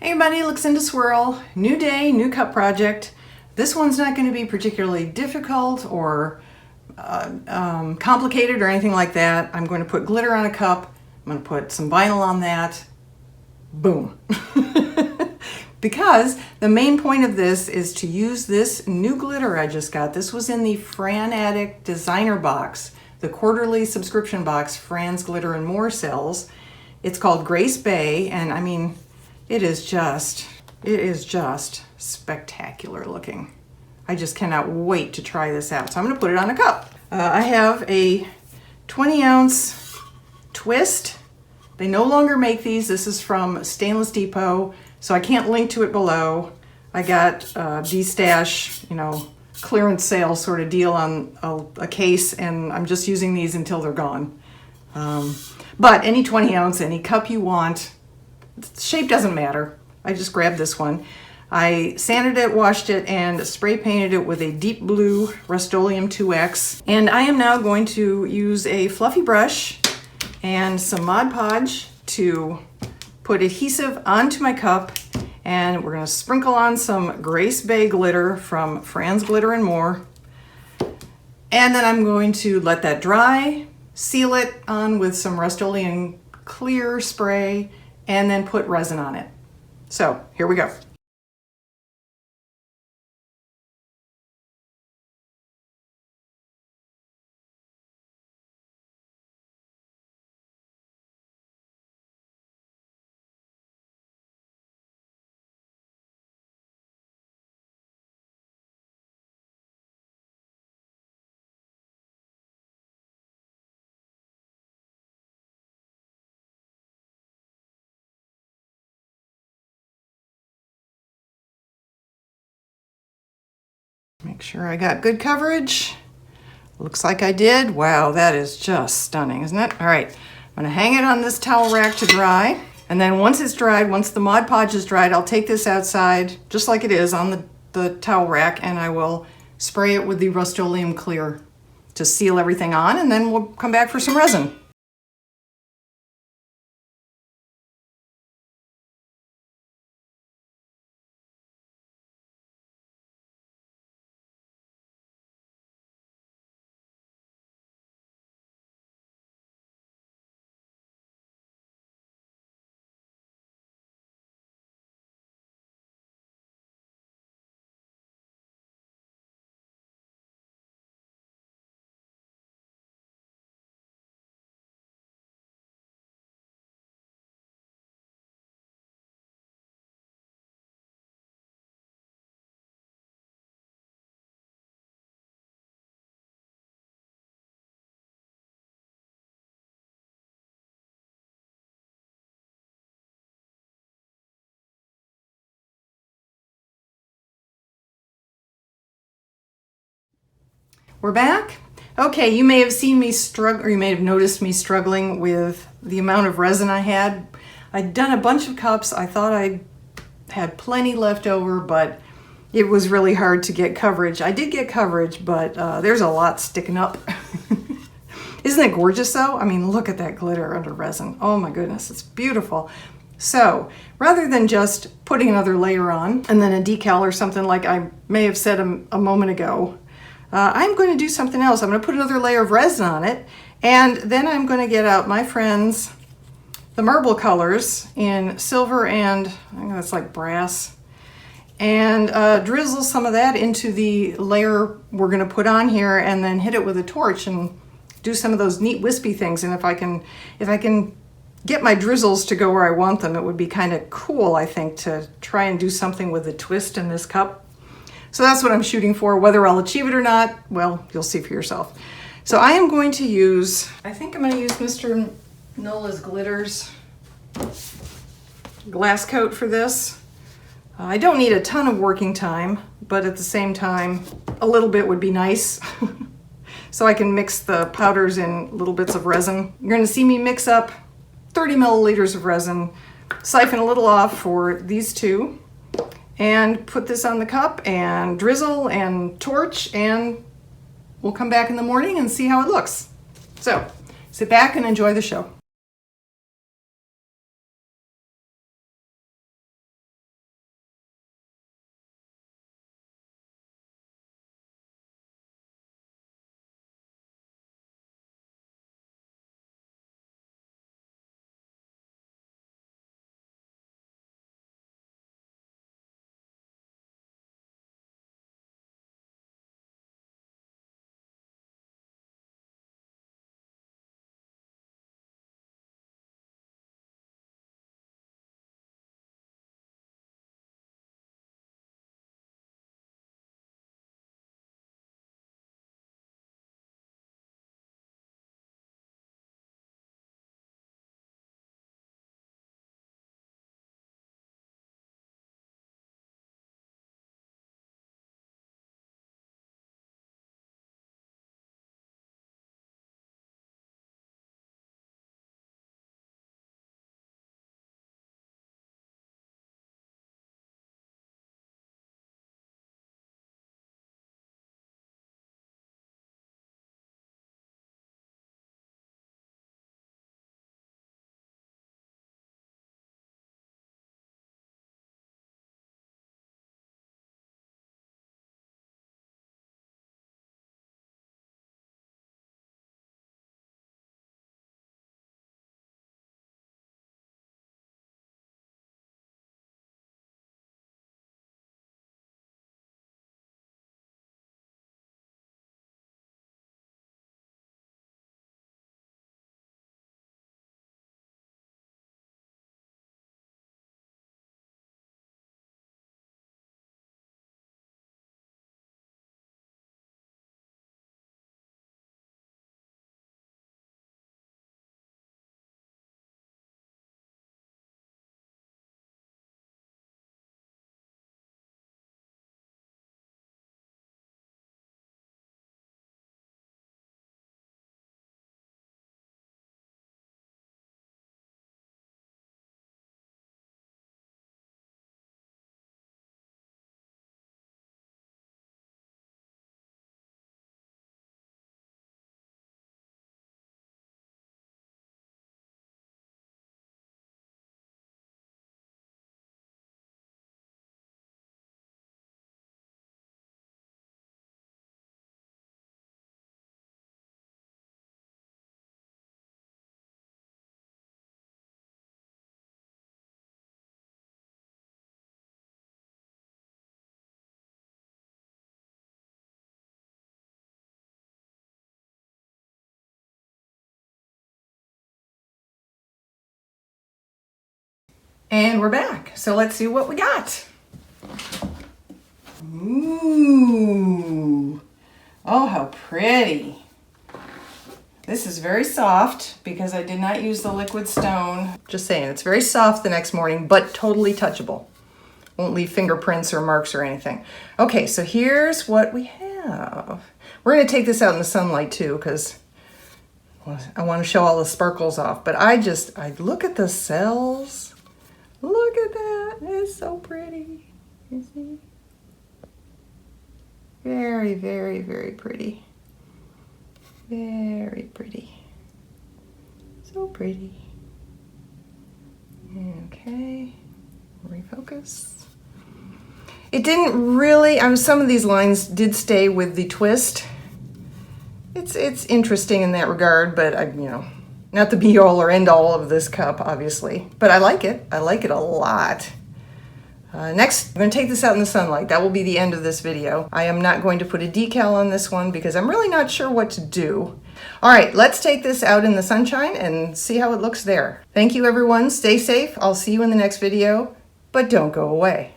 Hey everybody, Luxinda Swirl. New day, new cup project. This one's not going to be particularly difficult or complicated or anything like that. I'm going to put glitter on a cup. I'm going to put some vinyl on that. Boom. Because the main point of this is to use this new glitter I just got. This was in the Fran Addict designer box, the quarterly subscription box Fran's Glitter and More sells. It's called Grace Bay, and I mean, it is just spectacular looking. I just cannot wait to try this out. So I'm gonna put it on a cup. I have a 20-ounce twist. They no longer make these. This is from Stainless Depot, so I can't link to it below. I got D-Stash, clearance sale sort of deal on a case, and I'm just using these until they're gone. But any 20-ounce, any cup you want, shape doesn't matter. I just grabbed this one. I sanded it, washed it, and spray painted it with a deep blue Rust-Oleum 2X. And I am now going to use a fluffy brush and some Mod Podge to put adhesive onto my cup. And we're going to sprinkle on some Grace Bay glitter from Fran's Glitter and More. And then I'm going to let that dry, seal it on with some Rust-Oleum clear spray, and then put resin on it. So here we go. Make sure I got good coverage. Looks like I did. Wow, that is just stunning, isn't it? All right, I'm gonna hang it on this towel rack to dry. And then once it's dried, once the Mod Podge is dried, I'll take this outside, just like it is on the towel rack, and I will spray it with the Rust-Oleum clear to seal everything on, and then we'll come back for some resin. We're back. Okay, you may have seen me struggle, or you may have noticed me struggling with the amount of resin I had. I'd done a bunch of cups. I thought I had plenty left over, but it was really hard to get coverage. I did get coverage, but there's a lot sticking up. Isn't it gorgeous though? I mean, look at that glitter under resin. Oh my goodness, it's beautiful. So rather than just putting another layer on and then a decal or something like I may have said a moment ago, I'm going to do something else. I'm going to put another layer of resin on it, and then I'm going to get out my friends, the marble colors in silver and I think that's like brass, and drizzle some of that into the layer we're going to put on here, and then hit it with a torch and do some of those neat wispy things. And if I can get my drizzles to go where I want them, it would be kind of cool, I think, to try and do something with the twist in this cup. So that's what I'm shooting for. Whether I'll achieve it or not, well, you'll see for yourself. So I am going to use, I think I'm going to use Mr. Nola's Glitters glass coat for this. I don't need a ton of working time, but at the same time, a little bit would be nice. So I can mix the powders in little bits of resin. You're going to see me mix up 30 milliliters of resin, siphon a little off for these two, and put this on the cup and drizzle and torch, and we'll come back in the morning and see how it looks. So sit back and enjoy the show. And we're back. So let's see what we got. Ooh. Oh, how pretty. This is very soft because I did not use the liquid stone. Just saying, it's very soft the next morning, but totally touchable. Won't leave fingerprints or marks or anything. Okay, so here's what we have. We're gonna take this out in the sunlight too because I want to show all the sparkles off. But I look at the cells. Look at that, it's so pretty. You see? Very, very, very pretty. Very pretty. So pretty. Okay, refocus. It didn't really, some of these lines did stay with the twist. It's interesting in that regard, but not the be all or end all of this cup, obviously. But I like it. I like it a lot. Next, I'm going to take this out in the sunlight. That will be the end of this video. I am not going to put a decal on this one because I'm really not sure what to do. All right, let's take this out in the sunshine and see how it looks there. Thank you, everyone. Stay safe. I'll see you in the next video, but don't go away.